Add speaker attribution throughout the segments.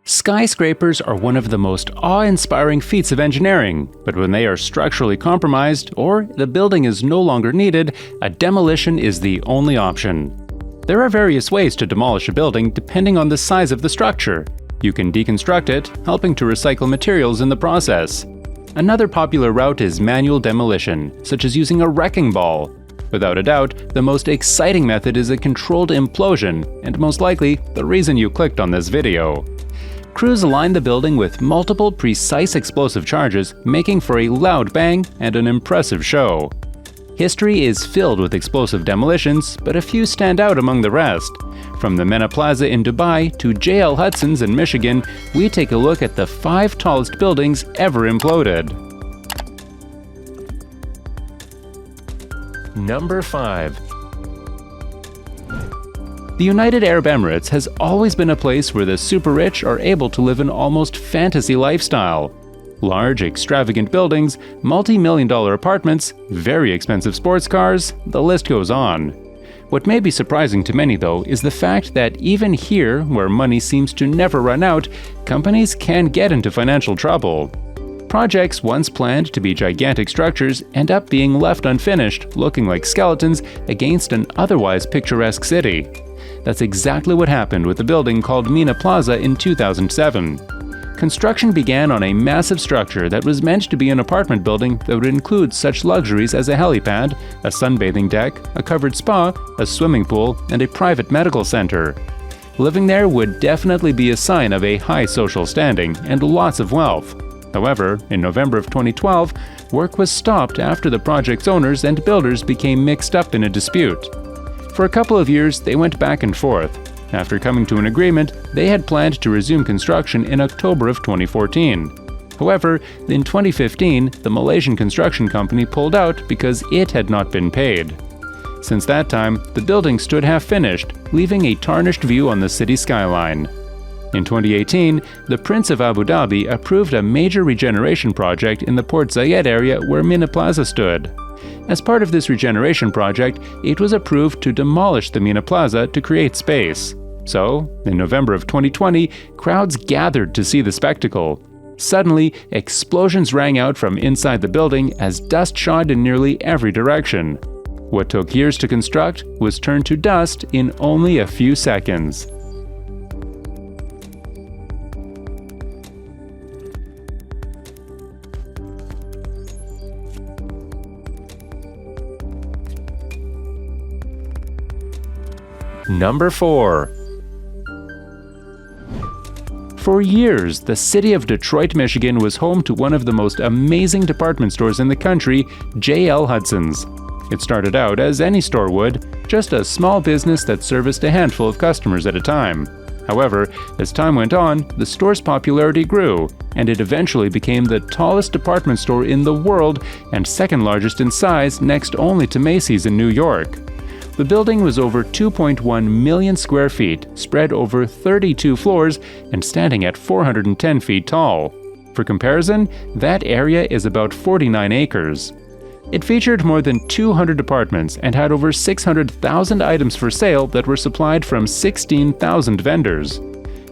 Speaker 1: Skyscrapers are one of the most awe-inspiring feats of engineering, but when they are structurally compromised or the building is no longer needed, a demolition is the only option. There are various ways to demolish a building depending on the size of the structure. You can deconstruct it, helping to recycle materials in the process. Another popular route is manual demolition, such as using a wrecking ball. Without a doubt, the most exciting method is a controlled implosion, and most likely the reason you clicked on this video. Crews align the building with multiple precise explosive charges, making for a loud bang and an impressive show. History is filled with explosive demolitions, but a few stand out among the rest. From the Mina Plaza in Dubai to J.L Hudson's in Michigan, we take a look at the 5 tallest buildings ever imploded. Number 5. The United Arab Emirates has always been a place where the super-rich are able to live an almost fantasy lifestyle. Large, extravagant buildings, multi-million-dollar apartments, very expensive sports cars, the list goes on. What may be surprising to many, though, is the fact that even here, where money seems to never run out, companies can get into financial trouble. Projects once planned to be gigantic structures end up being left unfinished, looking like skeletons against an otherwise picturesque city. That's exactly what happened with the building called Mina Plaza in 2007. Construction began on a massive structure that was meant to be an apartment building that would include such luxuries as a helipad, a sunbathing deck, a covered spa, a swimming pool, and a private medical center. Living there would definitely be a sign of a high social standing and lots of wealth. However, in November of 2012, work was stopped after the project's owners and builders became mixed up in a dispute. For a couple of years, they went back and forth. After coming to an agreement, they had planned to resume construction in October of 2014. However, in 2015, the Malaysian construction company pulled out because it had not been paid. Since that time, the building stood half-finished, leaving a tarnished view on the city skyline. In 2018, the Prince of Abu Dhabi approved a major regeneration project in the Port Zayed area where Mina Plaza stood. As part of this regeneration project, it was approved to demolish the Mina Plaza to create space. So, in November of 2020, crowds gathered to see the spectacle. Suddenly, explosions rang out from inside the building as dust shot in nearly every direction. What took years to construct was turned to dust in only a few seconds. Number 4. For years, the city of Detroit, Michigan was home to one of the most amazing department stores in the country, J.L Hudson's. It started out as any store would, just a small business that serviced a handful of customers at a time. However, as time went on, the store's popularity grew, and it eventually became the tallest department store in the world and second largest in size, next only to Macy's in New York. The building was over 2.1 million square feet, spread over 32 floors, and standing at 410 feet tall. For comparison, that area is about 49 acres. It featured more than 200 departments and had over 600,000 items for sale that were supplied from 16,000 vendors.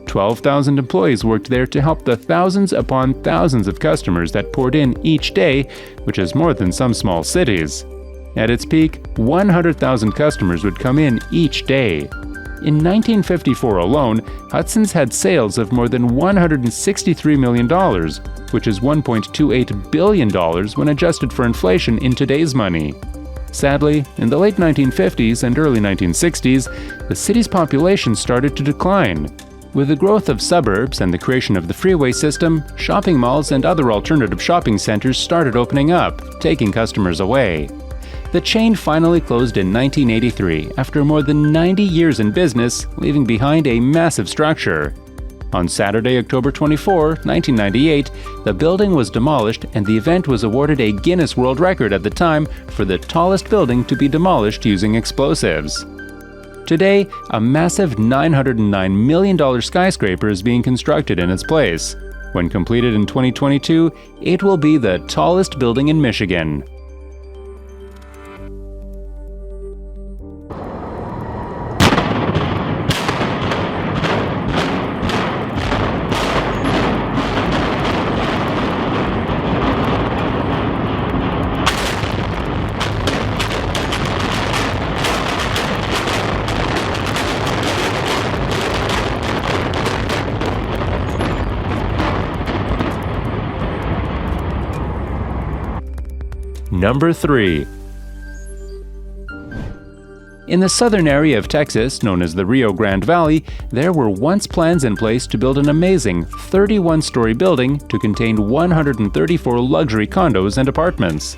Speaker 1: 12,000 employees worked there to help the thousands upon thousands of customers that poured in each day, which is more than some small cities. At its peak, 100,000 customers would come in each day. In 1954 alone, Hudson's had sales of more than $163 million, which is $1.28 billion when adjusted for inflation in today's money. Sadly, in the late 1950s and early 1960s, the city's population started to decline. With the growth of suburbs and the creation of the freeway system, shopping malls and other alternative shopping centers started opening up, taking customers away. The chain finally closed in 1983 after more than 90 years in business, leaving behind a massive structure. On Saturday, October 24, 1998, the building was demolished and the event was awarded a Guinness World Record at the time for the tallest building to be demolished using explosives. Today, a massive $909 million skyscraper is being constructed in its place. When completed in 2022, it will be the tallest building in Michigan. Number 3. In the southern area of Texas, known as the Rio Grande Valley, there were once plans in place to build an amazing 31-story building to contain 134 luxury condos and apartments.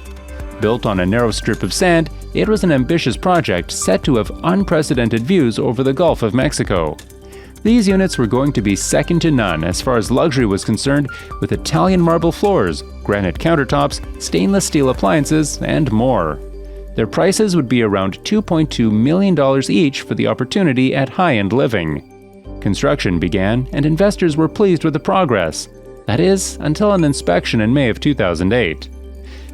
Speaker 1: Built on a narrow strip of sand, it was an ambitious project set to have unprecedented views over the Gulf of Mexico. These units were going to be second to none as far as luxury was concerned, with Italian marble floors, granite countertops, stainless steel appliances, and more. Their prices would be around $2.2 million each for the opportunity at high-end living. Construction began, and investors were pleased with the progress. That is, until an inspection in May of 2008.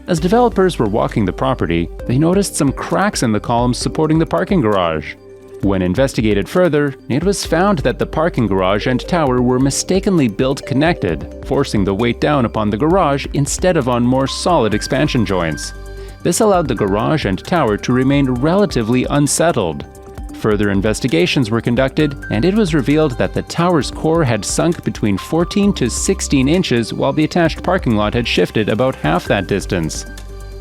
Speaker 1: As developers were walking the property, they noticed some cracks in the columns supporting the parking garage. When investigated further, it was found that the parking garage and tower were mistakenly built connected, forcing the weight down upon the garage instead of on more solid expansion joints. This allowed the garage and tower to remain relatively unsettled. Further investigations were conducted, and it was revealed that the tower's core had sunk between 14 to 16 inches while the attached parking lot had shifted about half that distance.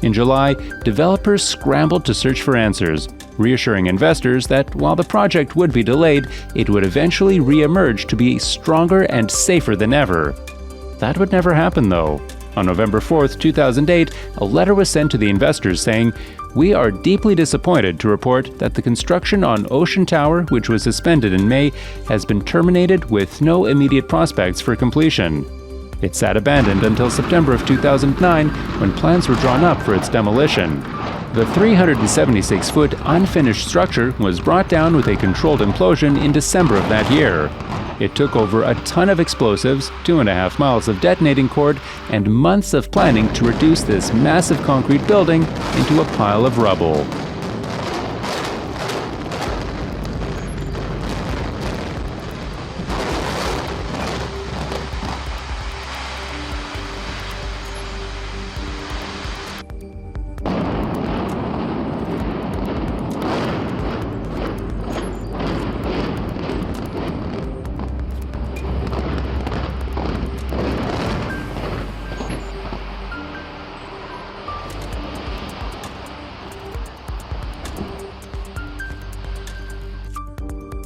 Speaker 1: In July, developers scrambled to search for answers, reassuring investors that while the project would be delayed, it would eventually re-emerge to be stronger and safer than ever. That would never happen, though. On November 4, 2008, a letter was sent to the investors saying, "We are deeply disappointed to report that the construction on Ocean Tower, which was suspended in May, has been terminated with no immediate prospects for completion." It sat abandoned until September of 2009, when plans were drawn up for its demolition. The 376-foot unfinished structure was brought down with a controlled implosion in December of that year. It took over a ton of explosives, 2.5 miles of detonating cord, and months of planning to reduce this massive concrete building into a pile of rubble.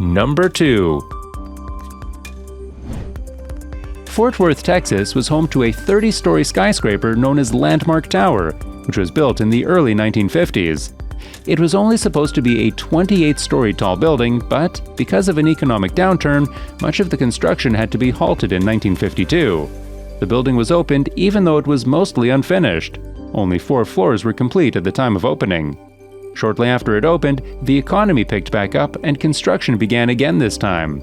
Speaker 1: Number 2. Fort Worth, Texas was home to a 30-story skyscraper known as Landmark Tower, which was built in the early 1950s. It was only supposed to be a 28-story tall building, but because of an economic downturn, much of the construction had to be halted in 1952. The building was opened even though it was mostly unfinished. Only 4 floors were complete at the time of opening. Shortly after it opened, the economy picked back up and construction began again this time.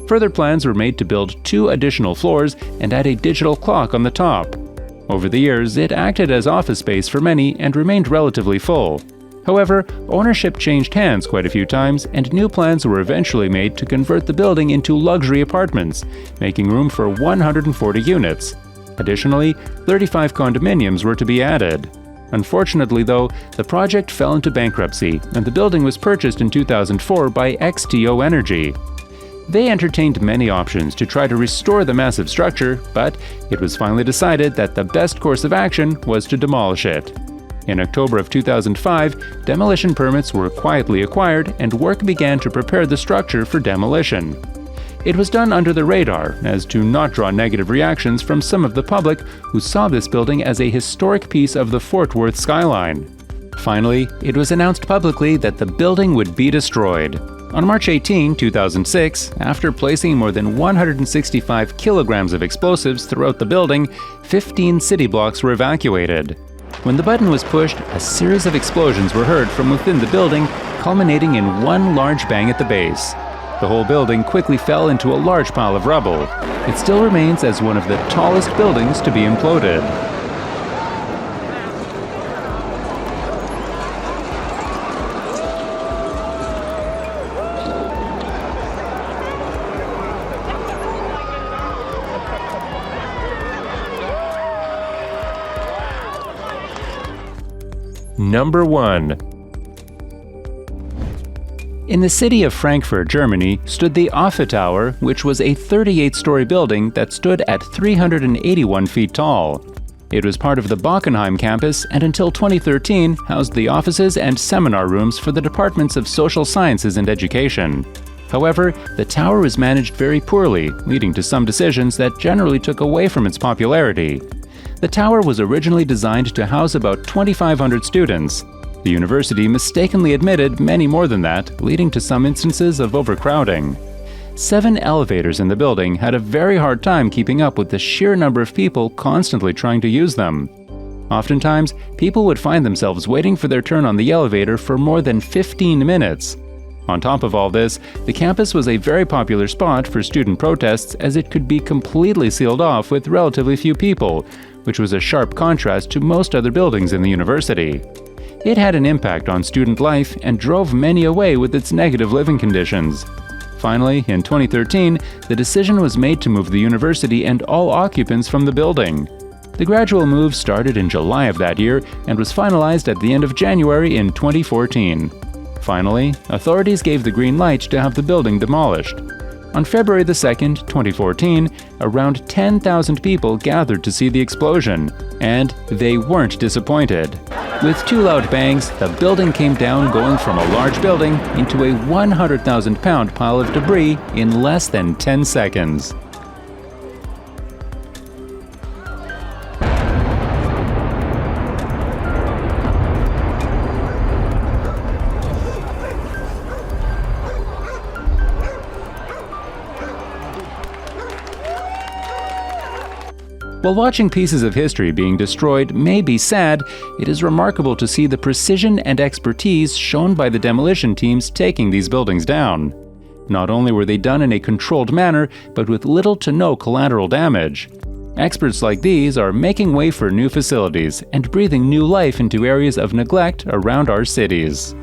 Speaker 1: Further plans were made to build 2 additional floors and add a digital clock on the top. Over the years, it acted as office space for many and remained relatively full. However, ownership changed hands quite a few times, and new plans were eventually made to convert the building into luxury apartments, making room for 140 units. Additionally, 35 condominiums were to be added. Unfortunately, though, the project fell into bankruptcy, and the building was purchased in 2004 by XTO Energy. They entertained many options to try to restore the massive structure, but it was finally decided that the best course of action was to demolish it. In October of 2005, demolition permits were quietly acquired, and work began to prepare the structure for demolition. It was done under the radar, as to not draw negative reactions from some of the public who saw this building as a historic piece of the Fort Worth skyline. Finally, it was announced publicly that the building would be destroyed. On March 18, 2006, after placing more than 165 kilograms of explosives throughout the building, 15 city blocks were evacuated. When the button was pushed, a series of explosions were heard from within the building, culminating in one large bang at the base. The whole building quickly fell into a large pile of rubble. It still remains as one of the tallest buildings to be imploded. Number 1. In the city of Frankfurt, Germany, stood the Afe Tower, which was a 38-story building that stood at 381 feet tall. It was part of the Bockenheim campus and until 2013 housed the offices and seminar rooms for the departments of social sciences and education. However, the tower was managed very poorly, leading to some decisions that generally took away from its popularity. The tower was originally designed to house about 2,500 students. The university mistakenly admitted many more than that, leading to some instances of overcrowding. 7 elevators in the building had a very hard time keeping up with the sheer number of people constantly trying to use them. Oftentimes, people would find themselves waiting for their turn on the elevator for more than 15 minutes. On top of all this, the campus was a very popular spot for student protests as it could be completely sealed off with relatively few people, which was a sharp contrast to most other buildings in the university. It had an impact on student life and drove many away with its negative living conditions. Finally, in 2013, the decision was made to move the university and all occupants from the building. The gradual move started in July of that year and was finalized at the end of January in 2014. Finally, authorities gave the green light to have the building demolished. On February 2, 2014, around 10,000 people gathered to see the explosion, and they weren't disappointed. With 2 loud bangs, the building came down, going from a large building into a 100,000-pound pile of debris in less than 10 seconds. While watching pieces of history being destroyed may be sad, it is remarkable to see the precision and expertise shown by the demolition teams taking these buildings down. Not only were they done in a controlled manner, but with little to no collateral damage. Experts like these are making way for new facilities and breathing new life into areas of neglect around our cities.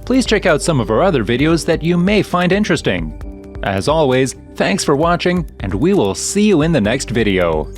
Speaker 1: Please check out some of our other videos that you may find interesting. As always, thanks for watching, and we will see you in the next video.